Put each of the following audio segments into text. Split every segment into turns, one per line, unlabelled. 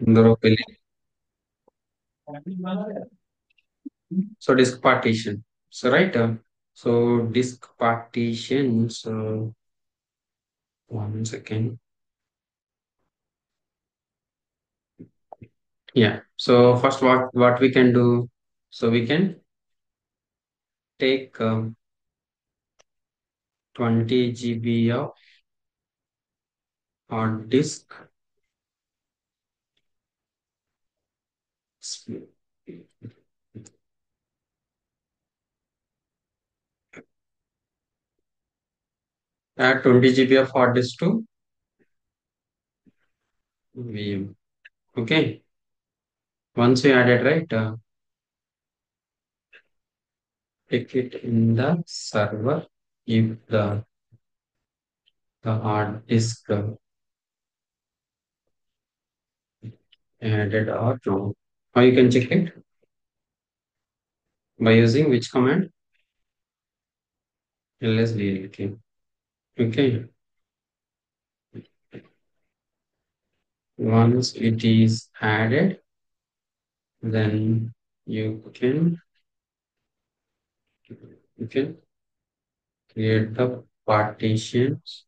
ఇందులో పెళ్లి. So disk partition. So right. So disk partition. So 1 second. Yeah. So first, what we can do? So we can take 20 GB of hard disk. Add 20 GB of hard disk to VM. Okay. Once we added, right, take it in the server if the hard disk added or not. How you can check it by using which command? LSDLK. Okay. Once it is added, then you can create the partitions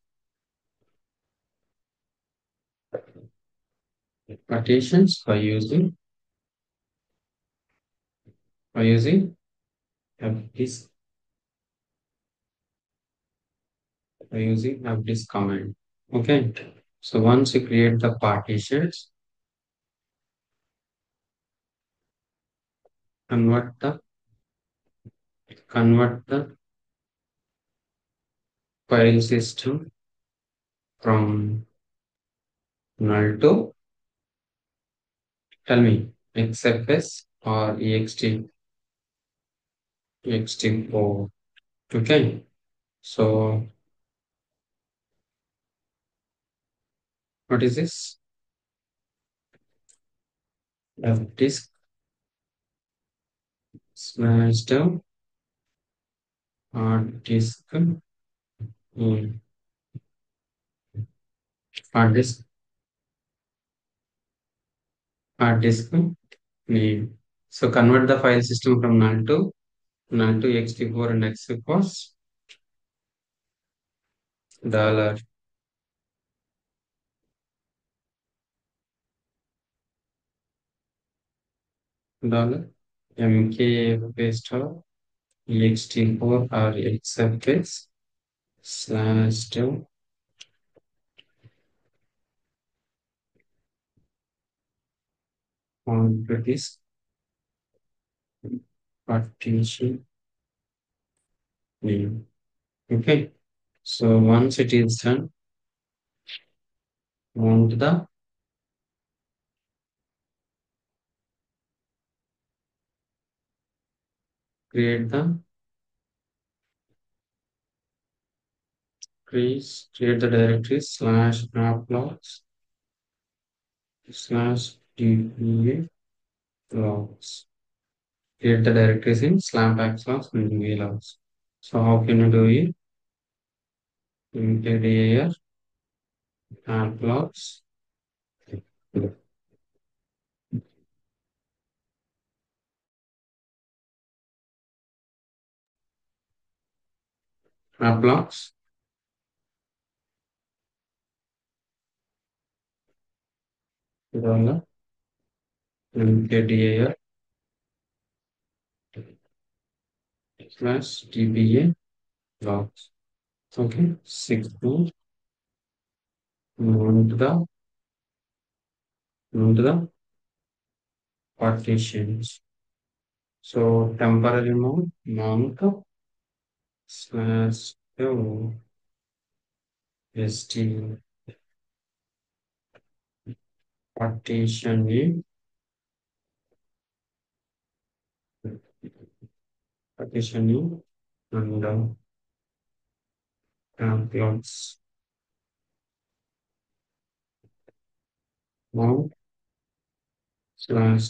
by using fdisk fdisk command. Okay. So once you create the partitions, convert the convert the file system from null to, tell me, XFS or ext4. Okay. So what is this? Fdisk slash down hard disk, hard disk hard disk name. So convert the file system from null to ext4 and xFS dollar dollar mkfs ext4 or xfs slash down on disk partition name. Okay. So once it is done, mount the create the create the directory slash applogs slash dba logs. Create the directories in slam backslash and dba logs. So how can you do it? Mkdir applogs applogs dollar mkdir slash dba logs. Okay. 6 to mount the partitions. So temporary mount slash st partition name partition name and plots mount slash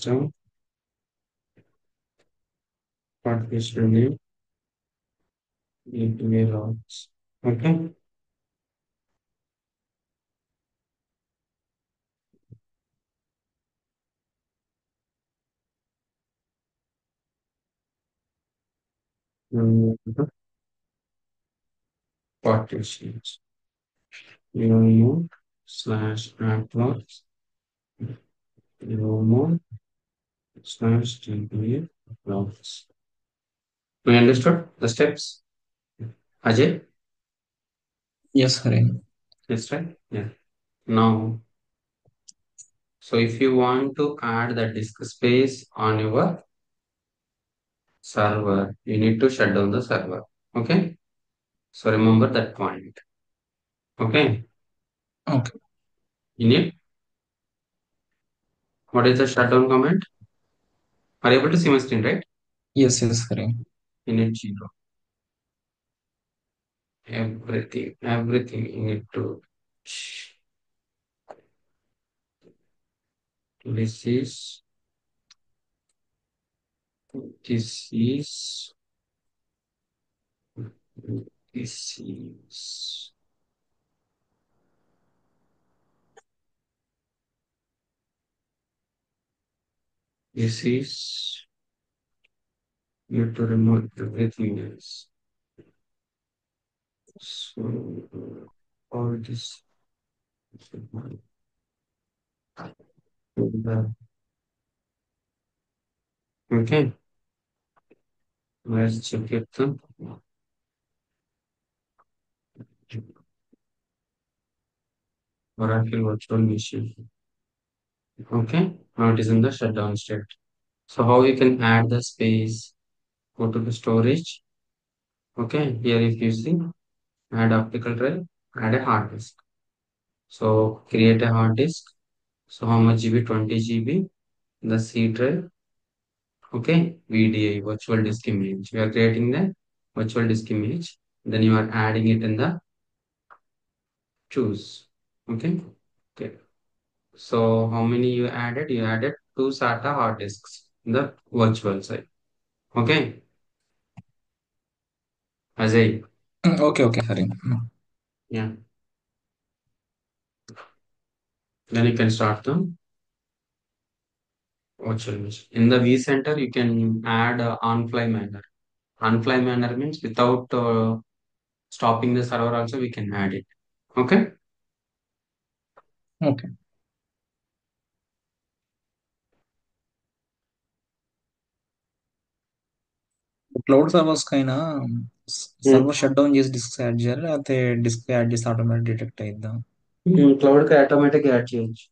partition name API logs. Okay. Mm, partitions. Yomo slash applets. Yomo slash TPA applets. We understood the steps, Ajay?
Yes, Hari.
Yes, right? Yeah. Now, so if you want to add the disk space on your server, you need to shut down the server. Okay? So remember that point. Okay?
Okay.
You need what is the shutdown command? Are you able to see my screen, right?
Yes, yes, Hari.
You need zero. Everything you need to. This is this is this is this is you have to remove everything else. So all this okay. Let's check it. Oracle virtual machine. Okay. Now it is in the shutdown state. So how you can add the space? Go to the storage. Okay. Here if you see add optical drive, add a hard disk. So create a hard disk. So how much GB? 20 GB. The C drive. Okay. VDI virtual disk image. We are creating the virtual disk image. Then you are adding it in the choose. Okay. Okay. So how many you added? You added two SATA hard disks in the virtual side. Okay. Ajay.
Okay, okay, Hari.
Yeah. Then you can start the virtual machine. In the vCenter, you can add on-fly manner. On-fly manner means without stopping the server also we can add it. Okay.
Okay. Cloud servers కైనా server shut down చేసి disc add చేయాలి, లేకపోతే disc add చేసి automatic detect అయిద్దాం?
Cloud కి automatic add చేయొచ్చు.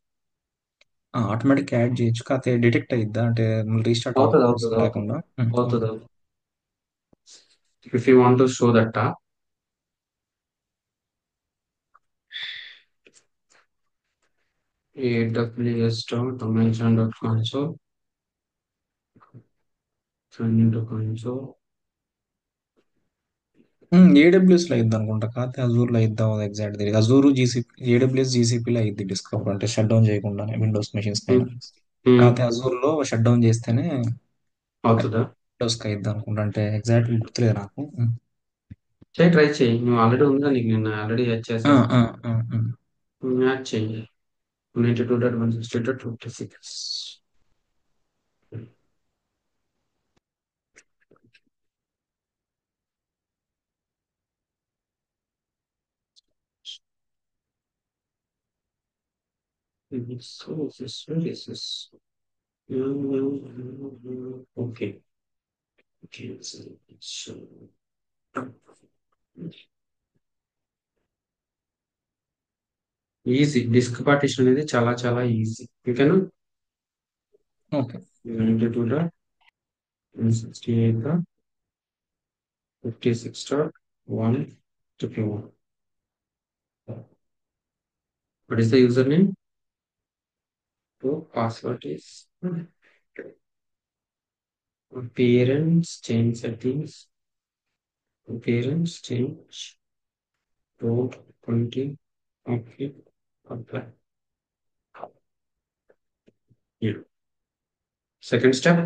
Automatic add చేయొచ్చు, కాకపోతే detect అయిద్దా అంటే రీస్టార్ట్
అవుతుంది
అవ్వకుండా
అవుతుంది అవుతుంది
లేకుండా?
అవుతుంది
ఓకే.
అవుతుంది. If you want to show that aws.amazon.console, sign into console.
AWS లో అయింది అనుకుంటా, కాకపోతే అజూర్ లో ఇద్దాం. ఎగ్జాక్ట్ తెలియదు. అజూర్ జీసీపీ, ఏడబ్ల్యూఎస్ జీసీపీలో అయింది డిస్క్ అప్పుడు, అంటే షట్ డౌన్ చేయకుండానే విండోస్ మెషిన్స్
Hmm.
పైన.
Hmm.
కాకపోతే అజూర్ లో షట్ డౌన్ చేస్తేనే
అవుతుందా?
విండోస్ కి అయింది అనుకుంటా, అంటే ఎగ్జాక్ట్ గుర్తులేదు నాకు.
చేయి ట్రై చేయి. నువ్వు ఆల్రెడీ ఉందా నీకు? నేను ఆల్రెడీ యాడ్
ఆ,
చేశాను.
ఆ, ఆ, ఆ.
యాడ్ చేయి. 92.168.56. So this where is this? Okay. Okay. So easy disk partition అనేది చాలా చాలా ఈజీ. ఓకేనా?
Okay.
92.56.151. What is the username? So password is parents change settings. Parents change row 20. Okay. Apply. Yeah. Second step,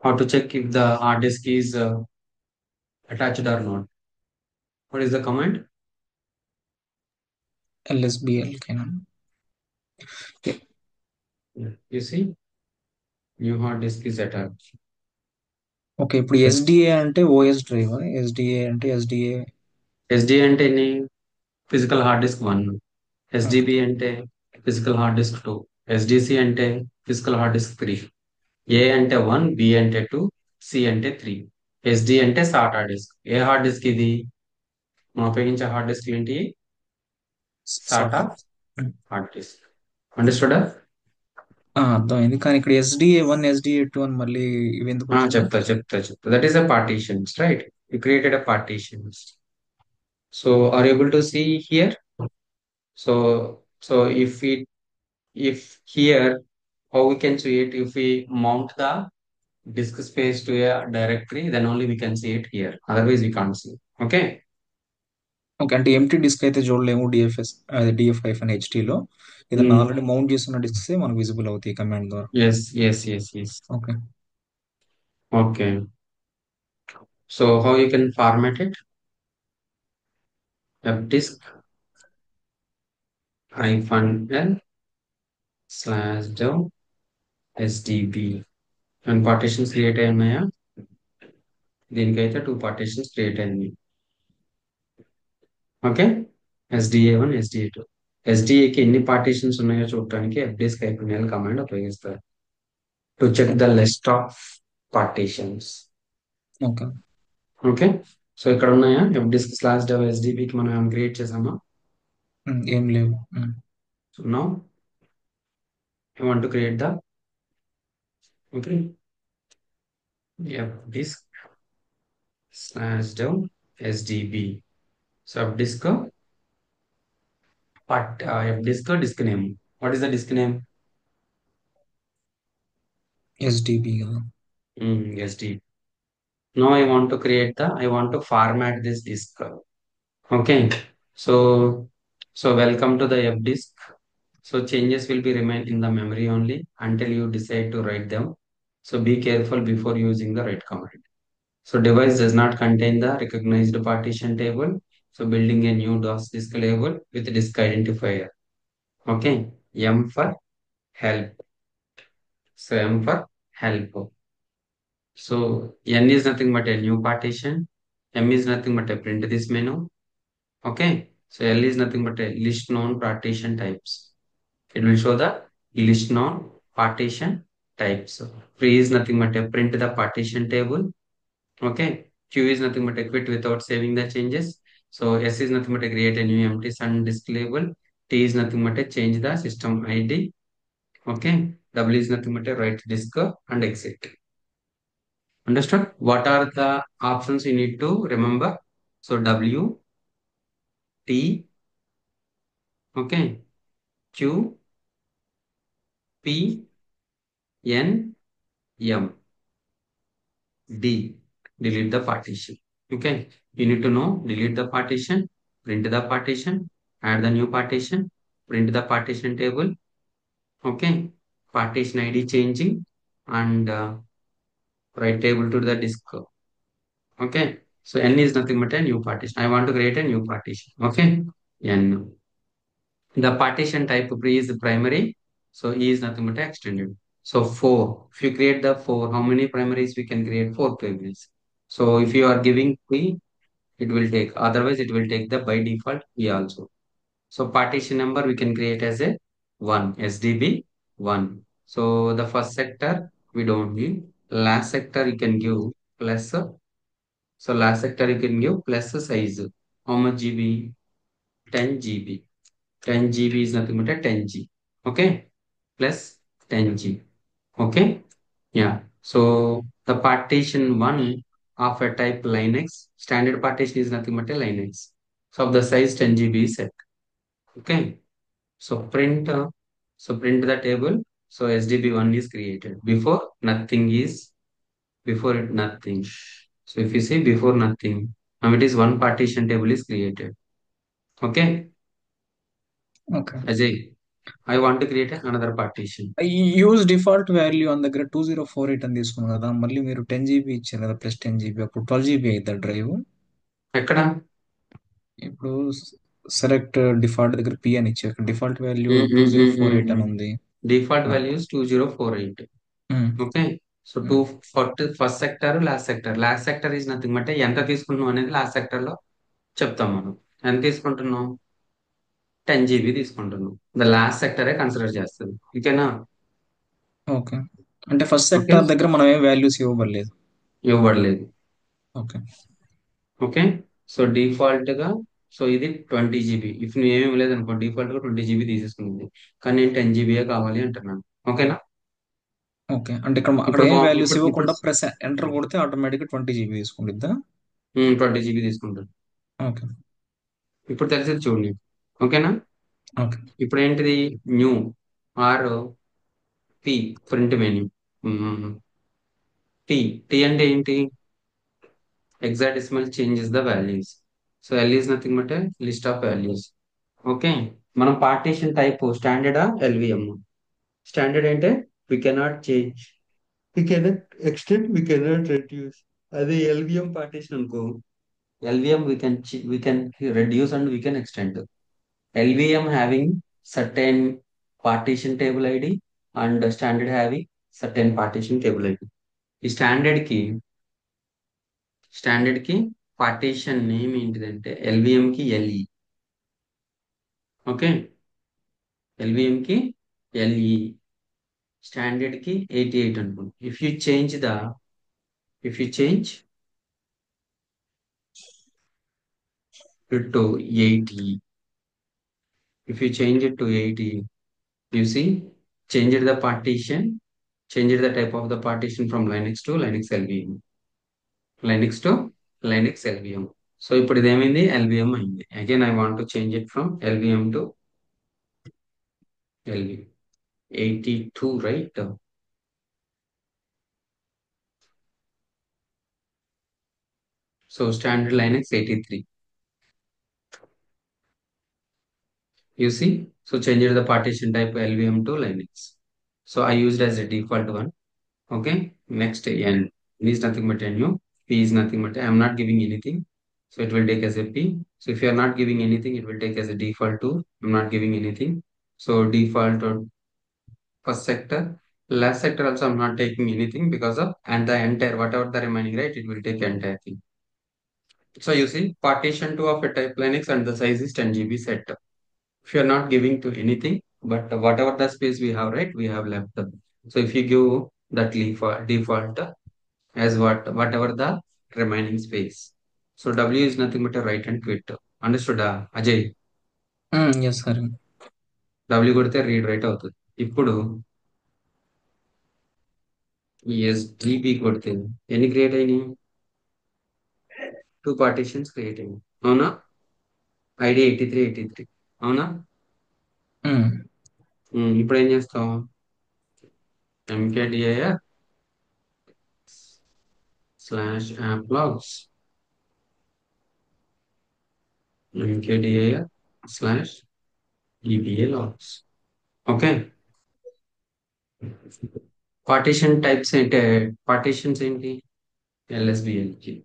how to check if the hard disk is attached or not. What is the command?
ఎల్ఎస్బిఎల్ కైనా?
Yeah. You see, new hard disk is attached.
Okay, ఇప్పుడు SDA అంటే OS drive, SDA అంటే SDA.
SD అంటే ఎన్ని? Physical hard disk 1.
Okay.
SDB అంటే physical hard disk 2. SDC అంటే physical hard disk 3. ఏ అంటే 1, B అంటే 2, సి అంటే 3. ఎస్డి అంటే సాట్ హార్డ్ డిస్క్. ఏ హార్డ్ డిస్క్ ఇది? మనం ఉపయోగించే హార్డ్ డిస్క్ ఏంటి? SATA
SATA.
Hard disk. అండర్స్టూడా?
అర్థమైంది, కానీ ఇక్కడ ఎస్డిఏ 1 ఎస్డిఏ 2 అని మళ్ళీ ఇవి ఎందుకు వచ్చినాయి?
చెప్తా. That is a partitions, right? You created a partitions. So are you able to see here? So if here, how we can see it? If we mount the disk space to a directory, then only we can see it here. Otherwise, we can't see. Okay.
Okay, అంటే empty disc అయితే చూడలేము DFS, అదే డిఎఫ్-హెచ్టీలో. ఏదన్నా
Mm.
Already mount చేస్తున్న డిస్క్సే మనకు visible అవుతాయి command ద్వారా.
Yes.
Okay.
Okay. So how you can format it? Fdisk -l/dev sdb. And partitions create అయినాయా? దీనికైతే 2 partitions create అయింది. ఓకే. SDA1, SDA2. SDAకి ఎన్ని పార్టీషన్స్ ఉన్నాయో చూడటానికి fdisk -l కమాండ్ ఉపయోగిస్తారు to check the list of partitions.
Okay.
Okay. So ఇక్కడ ఉన్నాయా fdisk/dev SDBకి మనం ఏమైనా క్రియేట్ చేసామా?
ఏం లేవు.
So now I want to create the okay fdisk/dev SDB. So fdisk disk name. What is the disk name?
SDB కదా.
SDB. Now I want to format this disk. Okay. So, so welcome to the F disk. So changes will be remain in the memory only until you decide to write them. So be careful before using the write command. So device does not contain the recognized partition table. So building a new DOS disk label with disk identifier. Okay. M for help. So M for help. So N is nothing but a new partition. M is nothing but a print this menu. Okay. So L is nothing but a list known partition types. It will show the list known partition types. Free is nothing but a print the partition table. Okay. Q is nothing but a quit without saving the changes. So S is nothing but a create a new empty sun disk label. T is nothing but a change the system ID. Okay. W is nothing but a write disk and exit. Understood? What are the options you need to remember? So W, T, okay, Q, P, N, M, D. Delete the partition. Okay. You need to know delete the partition, print the partition, add the new partition, print the partition table. Okay. Partition ID changing and write table to the disk. Okay. So N is nothing but a new partition. I want to create a new partition. Okay. N. The partition type pre is primary. So E is nothing but extended. So 4. If you create the 4, how many primaries we can create? 4 primaries. So if you are giving P, it will take. Otherwise, it will take the by default E also. So partition number we can create as a 1. SDB 1. So the first sector we don't give. Last sector you can give plus. So last sector you can give plus size. How much GB? 10 GB. 10 GB is nothing but a 10G. Okay. Plus 10G. Okay. Yeah. So the partition one of a type Linux, standard partition is nothing but a Linux. So of the size 10 GB is set. Okay. So print the table. So SDB1 is created. Before it nothing. So if you see before nothing, now it is one partition table is created. Okay.
Okay.
Ajay, I want to create another partition.
Use default value మన దగ్గర 2048 అని తీసుకున్నాం కదా, మళ్ళీ మీరు 10 GB ఇచ్చారు కదా, +10 GB, అప్పుడు 12 జీబీ అవుతుంది డ్రైవ్.
ఎక్కడ?
ఇప్పుడు సెలెక్ట్ డిఫాల్ట్ దగ్గర పి అని ఇచ్చారు, డిఫాల్ట్ వాల్యూ 2048 అని ఉంది.
Default
నా-
value is 2048.
Um,
Okay. So two first sector, last sector. Last sector is nothing అంటే ఎంత తీసుకున్నాం అనేది లాస్ట్ సెక్టర్ లో చెప్తాం మనం. ఎంత తీసుకుంటున్నాం? 10 GB తీసుకుంటున్నాం. ద లాస్ట్ సెక్టరే కన్సిడర్ చేస్తుంది. ఓకేనా?
ఓకే. అంటే ఫస్ట్
ఓకే,
సెక్టార్ దగ్గర మనం ఏం వాల్యూస్ ఇవ్వబడలేదు.
ఇవ్వబడలేదు.
ఓకే.
ఓకే. సో డిఫాల్ట్ గా, సో ఇది 20 GB. ఇఫ్ నువ్వు ఏమి ఇవ్వలేదు అనుకో, డిఫాల్ట్ గా 20 GB తీసేసుకుంది. కానీ నేను 10 GB కావాలి అంటున్నాను. ఓకేనా?
ఓకే. అంటే ఇక్కడ అక్కడ
ఇప్పుడు
ఏం వాల్యూస్
ఇప్పుడు ఇప్పుడు
ఇవ్వకుండా ప్రెస్ ఎంటర్ కొడితే ఆటోమేటిక్గా 20 GB తీసుకుంటుందా?
20 GB తీసుకుంటాను.
ఓకే.
ఇప్పుడు తెలిసింది చూడు నీకు. ఓకేనా?
ఓకే.
ఇప్పుడు ఏంటిది? New or P, print menu. T. T అంటే ఏంటి? Hexadecimal changes the values. So L is nothing but list of values. Okay. మనం పార్టీషన్ టైప్ స్టాండర్డా ఎల్విఎం? స్టాండర్డ్ అంటే we cannot change, we cannot extend, we cannot reduce. అదే LVM partition అనుకో, LVM we can reduce and we can extend. LVM having certain partition table ID and standard having certain partition table ID. ఈ standard కి partition name ఏంటిదంటే LVM కి ఎల్ఈ. Okay. LVM కి ఎల్ఈ, standard కి 88 అనుకోండి. If you change it to 80, if you change it to 80, you see, change the partition, change the type of the partition from Linux to Linux LVM, Linux to Linux LVM. So ఇప్పుడు ఇదేమైంది? LVM అయింది. Again I want to change it from LVM to LVM. 82, right? So standard Linux 83. You see, so change the partition type LVM to Linux. So I used as a default one. Okay. Next, N is nothing but NU. P is nothing but I am not giving anything. So it will take as a P. So if you are not giving anything, it will take as a default too. I'm not giving anything. So default or first sector. Last sector also I'm not taking anything because of, and the entire whatever the remaining, right, it will take entire thing. So you see partition 2 of a type Linux and the size is 10 GB set. If you're not giving to anything, but whatever the space we have, right, we have left. So if you give that default as whatever the remaining space. So W is nothing but a right and quit. Understood, Ajay?
Yes sir.
W కొడితే read write అవుతుంది. ఇప్పుడు SGB కొడితే ఎన్ని create అయినాయి? 2 partitions create అయినాయి. అవునా? ID 83 అవునా? ఇప్పుడు ఏం చేస్తాం? mkdir /applogs, mkdir /dba logs. Okay. Partition types ఏంటి? పార్టీషన్స్ ఏంటి? ఎల్ఎస్బిఎల్కి.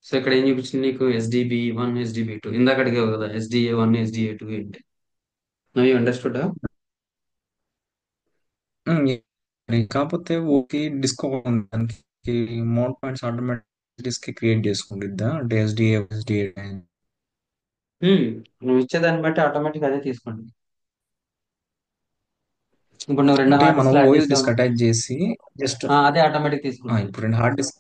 సో ఇక్కడ ఏం చూపించింది నీకు? SDB1, SDB2. ఇందాక అడిగావు కదా SDA1, SDA2 ఏంటి? Now you understood?
కాకపోతే ఓకే డిస్క్ ఉంది దానికి mount points automatic disk create చేసుకుంటుందా అంటే ఎస్డిఏ
నువ్వు ఇచ్చేదాన్ని బట్టి ఆటోమేటిక్ అదే తీసుకోండి. ఇప్పుడు నువ్వు 2
అంటే
హార్డ్
మనం
డిస్క్లు యాడ్
ఓఎస్
చేసావు
డిస్క్
అనుకో,
అటాచ్ చేసి జస్ట్
అదే ఆటోమేటిక్ తీసుకుంటుంది.
ఇప్పుడు 2 hard disk.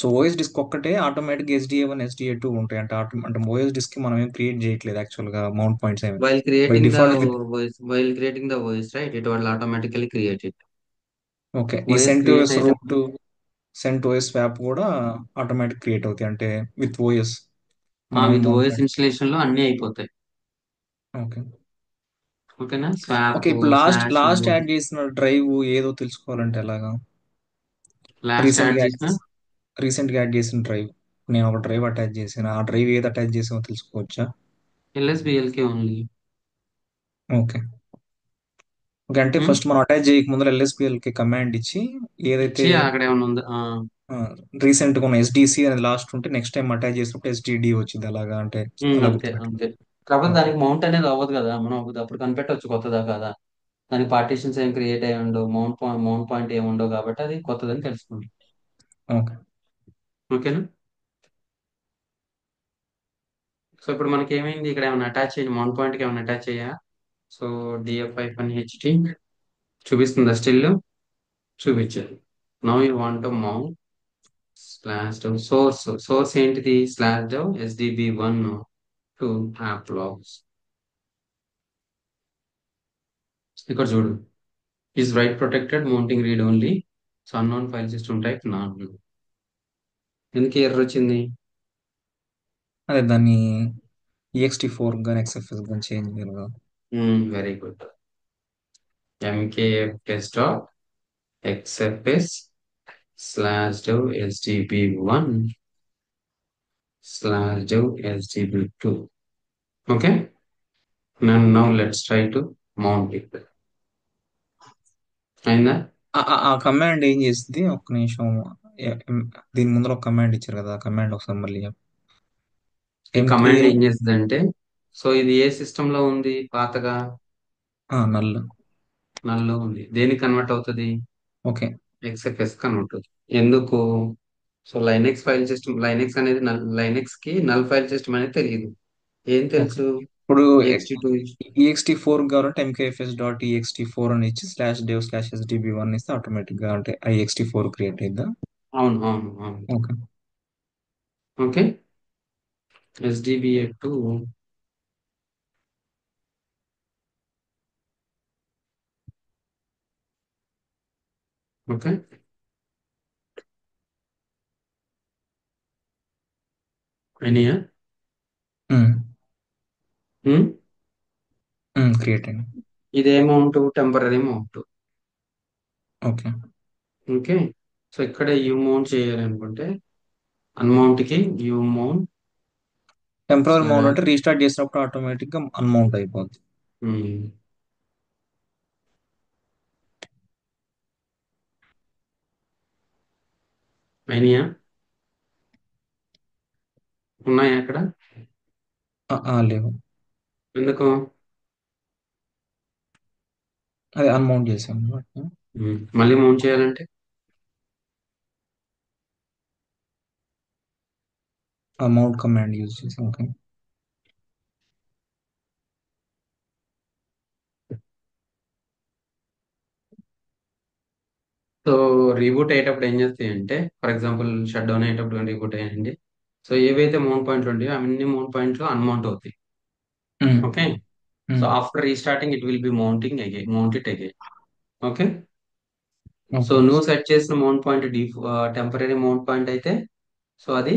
So OS disk ఒక్కటే ఆటోమేటిక్ ఎస్డిఏ1 ఎస్డిఏ2 ఉంటాయి అంటే అంటే ఓఎస్ డిస్క్ మనం ఏం క్రియేట్ చేయట్లేదు యాక్చువల్ గా మౌంట్ పాయింట్స్ ఏమి
while
by
creating the
default.
While creating the OS, right, it will automatically create it.
Okay. ఈ
ఓఎస్
సెంట్
క్రియేట్
ఓఎస్ రూట్,
అయ్యేటప్పుడు
సెంట్ ఓఎస్ స్వాప్ కూడా ఆటోమేటిక్ క్రియేట్ అవుతాయి అంటే విత్ ఓఎస్ మనం ఏం
with
mount
OS
points.
Installation లో అన్ని అయిపోతాయి.
ఓకే.
ఓకేనా?
ఓకే.
స్వాప్
ఇప్పుడు లాస్ట్
స్లాష్
లాస్ట్ యాడ్ చేసిన డ్రైవ్ ఏదో తెలుసుకోవాలంటే ఎలాగా?
లాస్ట్
రీసెంట్
యాడ్
గా యాడ్
చేసిన
చేసి రీసెంట్ గా యాడ్ చేసిన డ్రైవ్, నేను ఒక డ్రైవ్ అటాచ్ చేసిన ఆ డ్రైవ్ ఏది అటాచ్ చేసామో తెలుసుకోవచ్చా?
ఎల్ఎస్బిఎల్కే ఓన్లీ.
ఓకే. ఓకే. అంటే ఫస్ట్ మనం అటాచ్ చేయక ముందర ఎల్ఎస్పిఎల్ కి కమాండ్ ఇచ్చి ఏదైతే
ఇచ్చి అక్కడ ఏమైనా ఉందా?
రీసెంట్ గా ఉన్న ఎస్డిసి అనేది లాస్ట్ ఉంటే నెక్స్ట్ టైం అటాచ్ చేసినప్పుడు ఎస్డిడి వచ్చింది అలాగా అంటే అలా
అంతే
గుర్తుపెట్టు.
అంతే. కాకపోతే
ఓకే.
దానికి మౌంట్ అనేది అవ్వదు కదా, మనం అప్పుడు కనిపెట్టవచ్చు కొత్తదా కాదా. దాని పార్టీషన్స్ ఏం క్రియేట్ అయ్యి ఉండవు, మౌంట్ పాయింట్ ఏమి ఉండవు కాబట్టి అది కొత్తదని తెలుసుకుంటాం.
ఓకే.
ఓకేనా? సో ఇప్పుడు మనకి ఏమైంది, ఇక్కడ ఏమైనా అటాచ్ చేయండి, మౌంట్ పాయింట్కి ఏమైనా అటాచ్ చేయా. సో df-ht చూపిస్తుందా స్టిల్? చూపించారు. Now you want mount slash source ఏంటిది, slash sdb1 to app logs. ఇక్కడ చూడు, is write protected mounting read only. So unknown file system type none. ఎందుకు ఎర్రర్ వచ్చింది?
అదే దాన్ని ext4 కానీ XFS కానీ చేంజ్ చేయాలి కదా.
Very good. mkfs dot xfs slash sdb1 slash sdb2. Okay, now let's try to mount it. అయిందా?
ఆ కమాండ్ ఏం చేస్తుంది, ఒక్క నిమిషం. దీని ముందర ఒక కమాండ్ ఇచ్చారు కదా, ఆ కమాండ్ ఒకసారి మళ్ళీ
ఈ కమాండ్
m3.
ఏం చేస్తుంది అంటే, సో ఇది ఏ సిస్టమ్ లో ఉంది పాతగా?
నల్.
నల్లో ఉంది. దేనికి కన్వర్ట్ అవుతుంది?
ఓకే.
ఎక్స్ఎఫ్ఎస్ కన్వర్ట్ అవుతుంది. ఎందుకు? So Linux file system, Linux అనేది లైనెక్స్ కి నల్ ఫైల్ సిస్టమ్ అనేది తెలియదు. ఏం
ఓకే.
తెలుసు?
ఇప్పుడు
ext2.
ext4 కావాలంటే mkfs.ext4 అని ఇచ్చి /dev/sdb1 ఇస్తే ఆటోమేటిక్ గా అంటే ext4 క్రియేట్ అయిద్దా?
అవును అవును అవును.
ఓకే.
Okay, sdba2. ఓకే, అయినాయా?
క్రియేట్ అయింది.
ఇది amount temporary amount.
Okay.
Okay, so ఇక్కడ యూ మౌంట్ చేయాలి అనుకుంటే అన్మౌంట్ కి you mount
temporary mount
slash.
అంటే రీస్టార్ట్ చేసినప్పుడు ఆటోమేటిక్ గా అన్మౌంట్ అయిపోద్ది.
అయినాయా? ఉన్నాయా అక్కడ?
లేవు.
ఎందుకు?
అదే అన్మౌంట్ చేసాను వాటిని.
మళ్ళీ మౌంట్ చేయాలంటే
ఆ మౌంట్ కమాండ్ యూజ్ చేసి. ఓకే.
సో రీబూట్ అయ్యేటప్పుడు ఏం చేస్తాయి అంటే, ఫర్ ఎగ్జాంపుల్ షట్ డౌన్ అయ్యేటప్పుడు రీబూట్ అయ్యండి. సో ఏవైతే మౌంట్ పాయింట్లు ఉంటాయో అన్ని మౌంట్ పాయింట్లు అన్మౌంట్ అవుతాయి.
Um,
okay, so
um,
after restarting it will be mounting again, mount it again. Okay, so
okay.
నువ్వు సెట్ చేసిన mount point temporary mount point అయితే సో అది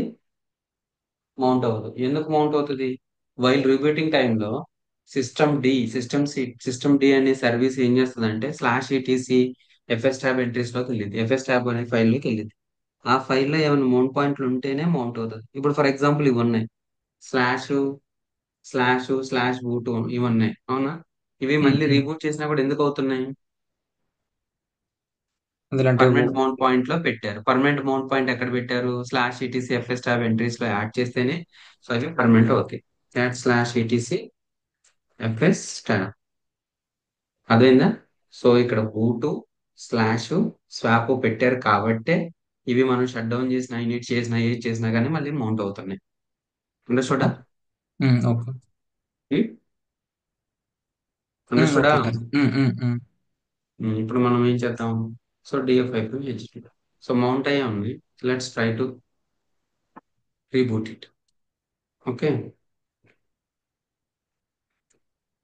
మౌంట్ అవ్వదు. ఎందుకు మౌంట్ అవుతుంది? వైల్ రిబూటింగ్ టైంలో సిస్టమ్ డి అనే సర్వీస్ ఏం చేస్తుంది అంటే /etc ఎఫ్ఎస్ ట్యాబ్ ఎంట్రీస్ లోకి వెళ్ళింది, ఎఫ్ఎస్ ట్యాబ్ అనే ఫైల్ లోకి వెళ్ళింది. ఆ ఫైల్లో ఏమైనా మౌంట్ పాయింట్లు ఉంటేనే మౌంట్ అవుతుంది. ఇప్పుడు ఫర్ ఎగ్జాంపుల్ ఇవి ఉన్నాయి, స్లాష్ స్లాష్ బూట్ ఇవి ఉన్నాయి, అవునా? ఇవి
ఉమ్,
మళ్ళీ
ఉమ్.
రీబూట్ చేసినా కూడా ఎందుకు అవుతున్నాయి?
ఎందుకంటే
పర్మనెంట్ మౌంట్ పాయింట్ లో పెట్టారు. పర్మనెంట్ మౌంట్ పాయింట్ ఎక్కడ పెట్టారు? /etc ఎఫ్ఎస్ ట్యాబ్ ఎంట్రీస్ లో యాడ్ చేస్తేనే సో అవి పర్మనెంట్ అవుతాయి. Add /etc FS tab. అదేందా? సో ఇక్కడ బూటు స్లాష్ స్వాప్ పెట్టారు కాబట్టే ఇవి మనం షట్ డౌన్ చేసినా ఇనిట్ చేసినా ఏది చేసినా కానీ మళ్ళీ మౌంట్ అవుతున్నాయి. అండర్స్టూడా?
ఓకే.
అండర్స్టూడా?
ఓకే.
ఇప్పుడు మనం ఏం చేద్దాం? సో డిఎఫ్ అయిపోయి హెచ్డి. సో మౌంట్ అయ్యే ఉంది. Let's try to reboot it. Okay,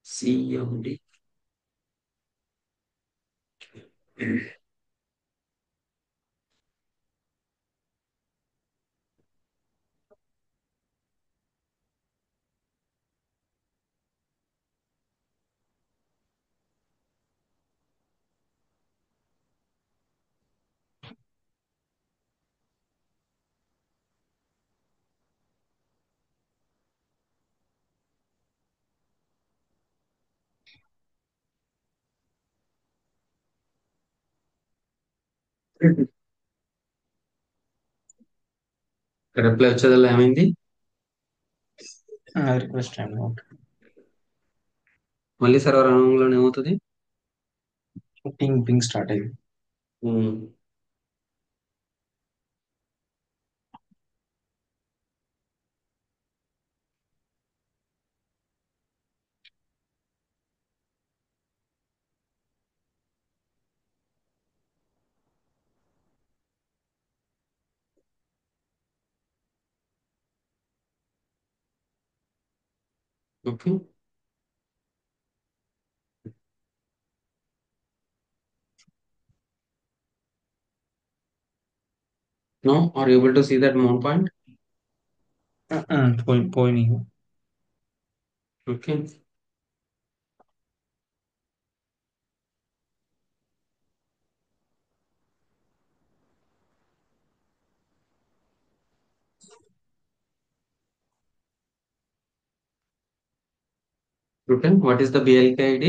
CMD. Reply వచ్చేదల్లా ఏమైంది?
Request time. ఓకే.
మళ్ళీ సర్వర్ అనుగుణంలో ఏమవుతుంది?
పింగ్ పింగ్ స్టార్ట్ అయింది.
Hmm. Okay. Now, are you able to see that mount point?
పోయినాయి.
Okay. Okay. What is the BLK ID?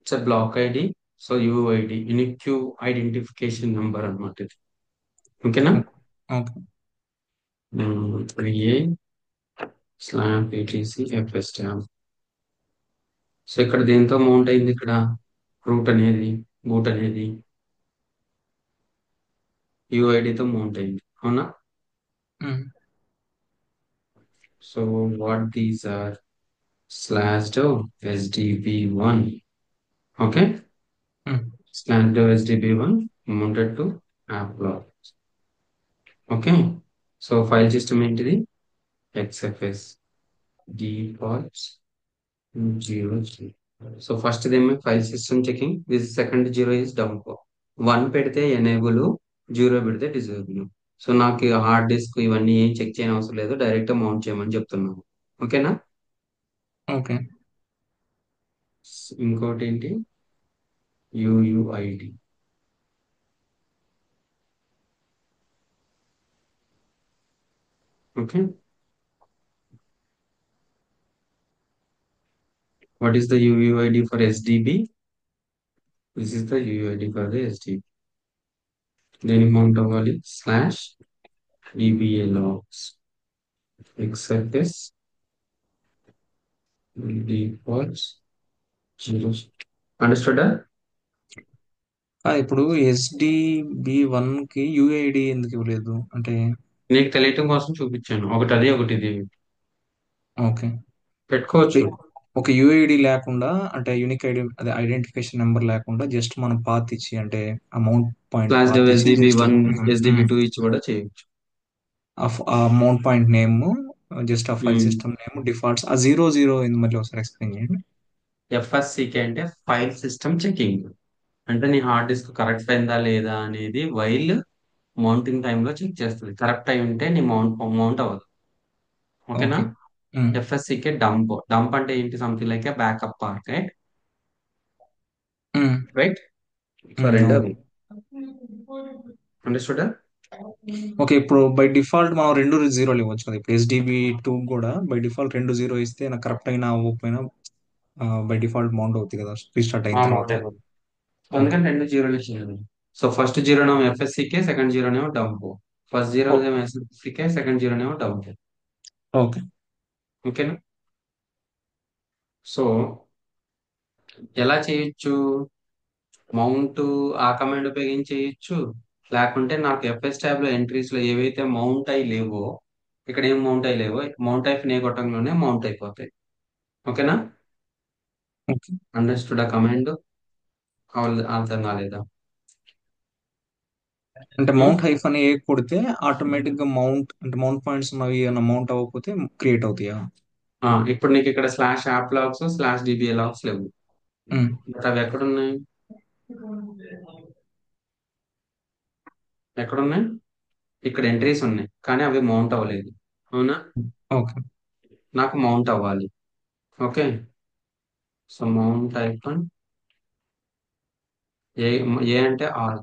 It's a block ID. So UID, unique identification number అన్నమాట ఇది. ఓకేనా?
Okay.
VA slam PTC FS tab. So ఇక్కడ దేంతో mount అయింది ఇక్కడ route అనేది boot అనేది యూఐడితో మౌంట్ అయింది అవునా. So what these are slashed SDB1. Okay, slashed SDB1 mounted to app block. Okay, so file system ఏంటిది XFS defaults 0 0. సో ఫస్ట్ ఏమో file system checking, this second zero is dump. 1 పెడితే enable, 0 పెడితే disable. So నాకు hard disk ఇవన్నీ ఏం check చేయని అవసరం లేదు, డైరెక్ట్ మౌంట్ చేయమని చెప్తున్నాను. ఓకేనా.
ఓకే.
ఇంకోటి ఏంటి UUID. Okay, what is the UUID for SDB? This is the UUID for the SDB. దేనికి మౌంట్ అవ్వాలి slash DBA logs XFS defaults 0. అండర్స్టూడా.
ఇప్పుడు SDB1 కి యుఐడి ఎందుకు ఇవ్వలేదు అంటే?
నీకు తెలియటం కోసం చూపించాను, ఒకటి అది ఒకటి ఇది
ఓకే.
పెట్టుకోవచ్చు.
ఒక యుఐడి లేకుండా అంటే యూనిక్ ఐడి అదే ఐడెంటిఫికేషన్ నెంబర్ లేకుండా జస్ట్ మనం పాత్ ఇచ్చి అంటే అమౌంట్ పాయింట్
క్లాస్
పాత్ ఇచ్చి జస్ట్
SDB1 SDB2 ఇచ్చి కూడా చేయొచ్చు.
ఆ అమౌంట్ పాయింట్ నేమ్ జస్ట్ ఆ ఫైల్
ఉమ్.
సిస్టమ్ నేమ్ డిఫాల్ట్స్ ఆ 00 ఏంది మళ్ళీ ఒకసారి ఎక్స్ప్లెయిన్ చేయండి.
FSCK అంటే ఫైల్ సిస్టమ్ చెకింగ్, అంటే నీ హార్డ్ డిస్క్ కరెక్ట్ అయిందా లేదా అనేది వైల్ మౌంటింగ్ టైంలో చెక్ చేస్తుంది. కరెక్ట్ అయి ఉంటే నీ మౌంట్ అవ్వదు. ఓకేనా.
ఓకే.
FSCK డంప్ అంటే ఏంటి, something like backup park, right. Right, so రెండు
అవును.
అవి అండర్స్టూడ్.
ఓకే. ఇప్పుడు బై డిఫాల్ట్ మనం రెండు జీరోలు ఇవ్వచ్చు కదా. ఇప్పుడు SDB2 కూడా బై డిఫాల్ట్ రెండు జీరో ఇస్తే నాకు కరెక్ట్ అయినా అవ్వకపోయినా బై డిఫాల్ట్ మౌంట్ అవుతుంది కదా రీస్టార్ట్ అయిన తర్వాత.
మౌంట్ అయిపోతుంది.
ఓకే.
అందుకని రెండు జీరోలు ఇచ్చేయాలి. సో ఫస్ట్ జీరోనేమో FSCK, సెకండ్ జీరోనేమో డంప్. ఫస్ట్ జీరోనేమో SFCK, సెకండ్ జీరోనేమో డంప్.
ఓకే.
ఓకేనా. సో ఎలా చేయొచ్చు మౌంట్, ఆ కమాండ్ ఉపయోగించి చేయొచ్చు. లేకుంటే నాకు FS ట్యాబ్ లో ఎంట్రీస్ లో ఏవైతే మౌంట్ అయి లేవో, ఇక్కడ ఏం మౌంట్ అయి లేవో మౌంట్ అయిపోయిన కొట్టంలోనే మౌంట్ అయిపోతాయి. ఓకేనా.
ఓకే.
అండర్స్టూడ్ ఆ కమాండ్, అర్థం కాలేదా.
అంటే
ఉం?
మౌంట్ హైఫన్ ఏ కొడితే ఆటోమేటిక్ గా మౌంట్ అంటే మౌంట్ పాయింట్స్ ఉన్నవి ఏమైనా మౌంట్ అవ్వకపోతే క్రియేట్ అవుతాయా?
ఇప్పుడు నీకు ఇక్కడ slash app logs slash DBA logs లేవు,
ఉమ్.
బట్ అవి ఎక్కడున్నాయి, ఎక్కడున్నాయి, ఇక్కడ ఎంట్రీస్ ఉన్నాయి కానీ అవి మౌంట్ అవ్వలేదు. అవునా.
ఓకే.
నాకు మౌంట్ అవ్వాలి. ఓకే, సో మౌంట్ ఐకాన్ ఏ, ఏ అంటే ఆల్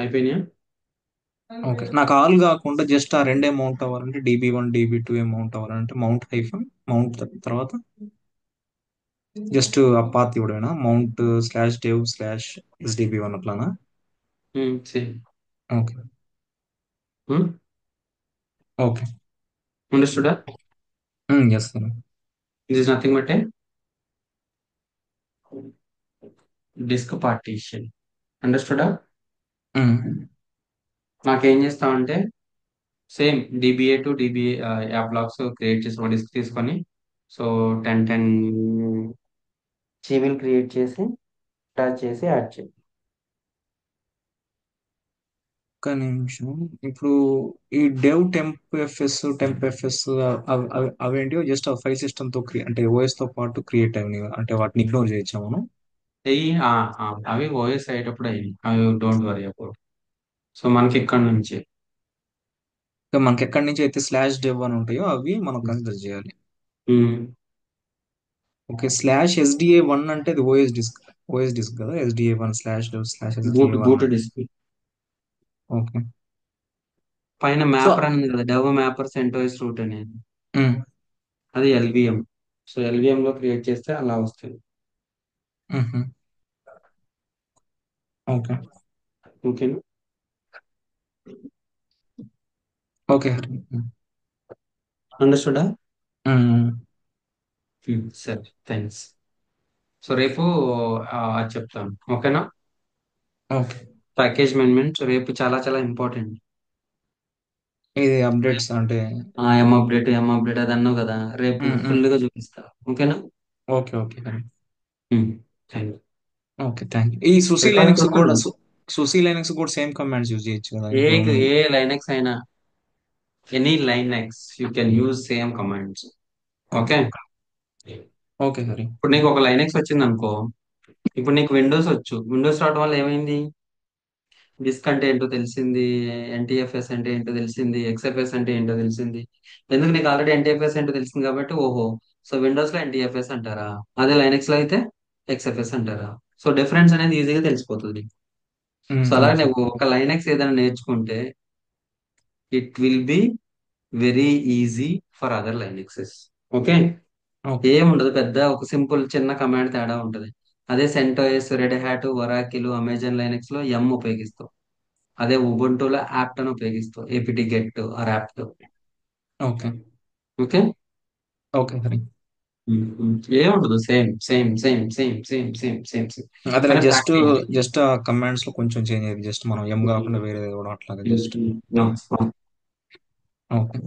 అయిపోయినాయా.
ఓకే. నాకు ఆల్ కాకుండా జస్ట్ ఆ రెండే మౌంట్ అవ్వాలంటే DB1 DB2 ఏ మౌంట్ అవ్వాలంటే మౌంట్ హైఫన్ మౌంట్ తర్వాత జస్ట్ ఆ పాత్ ఇవ్వడమేనా mount slash dev slash SDB1 అట్లానా?
సేమ్.
ఓకే. ఓకే.
అండర్స్టూడా.
Yes sir.
This is nothing but disk partition. అండర్స్టూడా?
ఉమ్.
నాకేం చేస్తామంటే same DBA to DBA app logs create చేసి ఒక డిస్క్ తీసుకొని సో 10 జీబీలు క్రియేట్ చేసి అటాచ్ చేసి యాడ్ చేయి.
ఒక్క నిమిషం. ఇప్పుడు ఈ డెవ్ టెంప్ ఎఫ్ఎస్ అవేంటివో జస్ట్ ఆ ఫైల్ సిస్టమ్ తో అంటే ఓఎస్ తో పాటు క్రియేట్ అయినాయి కదా. అంటే వాటిని ఇగ్నోర్ చేయొచ్చా మనం?
అయ్యి అవి ఓఎస్ అయ్యేటప్పుడు అయ్యి అవి డోంట్ వరీ అబౌట్. సో మనకి ఇక్కడ నుంచి
ఇంకా మనకి ఎక్కడి నుంచి అయితే స్లాష్ డెవ్ అని ఉంటాయో అవి మనం కన్సిడర్ చేయాలి. ఓకే. స్లాష్ ఎస్డిఏ వన్ అంటే అది ఓఎస్ డిస్క్ కదా. SDA one slash dev slash SDA
boot
one
boot
అంటే.
Disk
okay.
పైన
సో
మ్యాపర్ అని ఉంది కదా, డెవ్ మ్యాపర్ సెంటోస్ రూట్ అనేది,
ఉమ్,
అది ఎల్విఎం. సో ఎల్విఎం లో క్రియేట్ చేస్తే అలా వస్తుంది.
ఉహు, ఓకే.
ఓకేనా?
ఓకే హరి.
అండర్స్టూడా?
ఉమ్,
సరే, థ్యాంక్స్. సో రేపు అది చెప్తాను, ఓకేనా?
ఓకే.
ప్యాకేజ్ మేనేజ్మెంట్ రేపు చాలా చాలా ఇంపార్టెంట్.
ఇది అప్డేట్స్ అంటే.
ఎం అప్డేట్ అది అన్నావు కదా, రేపు
ఉమ్, ఉమ్,
ఫుల్ గా చూపిస్తా, ఓకేనా?
Okay okay Hari.
Thank
okay thank you. ఈ
యూ.
సుసి
రికార్డింగ్
లైనక్స్ కూడా
కొట్టాను.
సుసి లైనక్స్ కూడా సేమ్ కమాండ్స్ యూజ్ చేయొచ్చు కదా
ఏ
ఇప్పుడు
ఏ లైనక్స్ అయినా, any Linux you can use same commands.
Okay
okay.
Okay Hari.
ఇప్పుడు నీకు ఒక లైనక్స్ వచ్చింది అనుకో, ఇప్పుడు నీకు విండోస్ వచ్చు, విండోస్ రావడం వల్ల ఏమైంది? డిస్క్ అంటే ఏంటో తెలిసింది, ఎన్టీఎఫ్ఎస్ అంటే ఏంటో తెలిసింది, ఎక్స్ఎఫ్ఎస్ అంటే ఏంటో తెలిసింది. ఎందుకు? నీకు ఆల్రెడీ ఎన్టీఎఫ్ఎస్ ఏంటో తెలిసింది కాబట్టి ఓహో, సో విండోస్ లో ఎన్టీఎఫ్ఎస్ అంటారా, అదే లైనక్స్ లో అయితే ఎక్స్ఎఫ్ఎస్ అంటారా. సో డిఫరెన్స్ అనేది ఈజీగా తెలిసిపోతుంది. సో అలాగే
ఓకే
నువ్వు ఒక లైనక్స్ ఏదైనా నేర్చుకుంటే it will be very easy for other Linuxes. Okay.
Okay
ఏముండదు పెద్ద, ఒక సింపుల్ చిన్న కమాండ్ తేడా ఉంటది. అదే CentOS, red hat, Oracle, Amazon Linux లో ఎం ఉపయోగిస్తాం. అదే ఉబుంటూలో యాప్ట్ అని ఉపయోగిస్తాం, APT get or apt.
Okay
okay.
Okay Hari.
ఏముండదు, same same same same same same same same.
అదే
కానీ
జస్ట్
ప్రాక్టీస్.
జస్ట్ ఆ కమాండ్స్ లో కొంచెం చేంజ్ అయ్యేది. జస్ట్ మనం ఎం కాకుండా వేరే కూడా అట్లాగా జస్ట్. ఓకే.